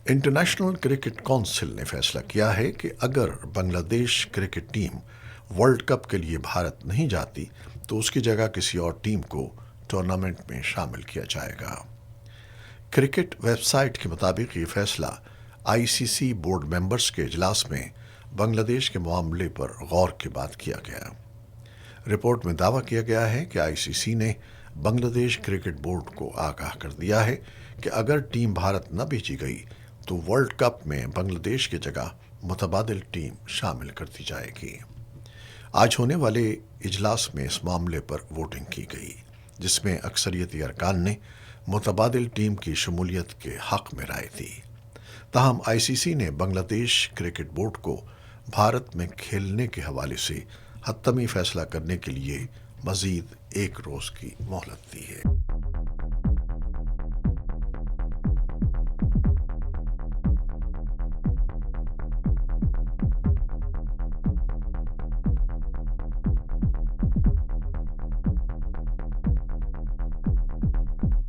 International cricket council نے فیصلہ کیا ہے کہ اگر بنگلہ دیش کرکٹ ٹیم ورلڈ کپ کے لیے بھارت نہیں جاتی تو اس کی جگہ کسی اور ٹیم کو ٹورنامنٹ میں شامل کیا جائے گا۔ کرکٹ ویب سائٹ کے مطابق یہ فیصلہ آئی سی سی بورڈ ممبرز کے اجلاس میں بنگلہ دیش کے معاملے پر غور کے بعد کیا گیا۔ رپورٹ میں دعویٰ کیا گیا ہے کہ آئی سی سی نے بنگلہ دیش کرکٹ بورڈ کو آگاہ کر دیا ہے کہ اگر ٹیم بھارت نہ بھیجی گئی تو ورلڈ کپ میں بنگلہ دیش کی جگہ متبادل ٹیم شامل کر دی جائے گی۔ آج ہونے والے اجلاس میں اس معاملے پر ووٹنگ کی گئی، جس میں اکثریتی ارکان نے متبادل ٹیم کی شمولیت کے حق میں رائے دی۔ تاہم آئی سی سی نے بنگلہ دیش کرکٹ بورڈ کو بھارت میں کھیلنے کے حوالے سے حتمی فیصلہ کرنے کے لیے مزید 1 روز کی مہلت دی ہے۔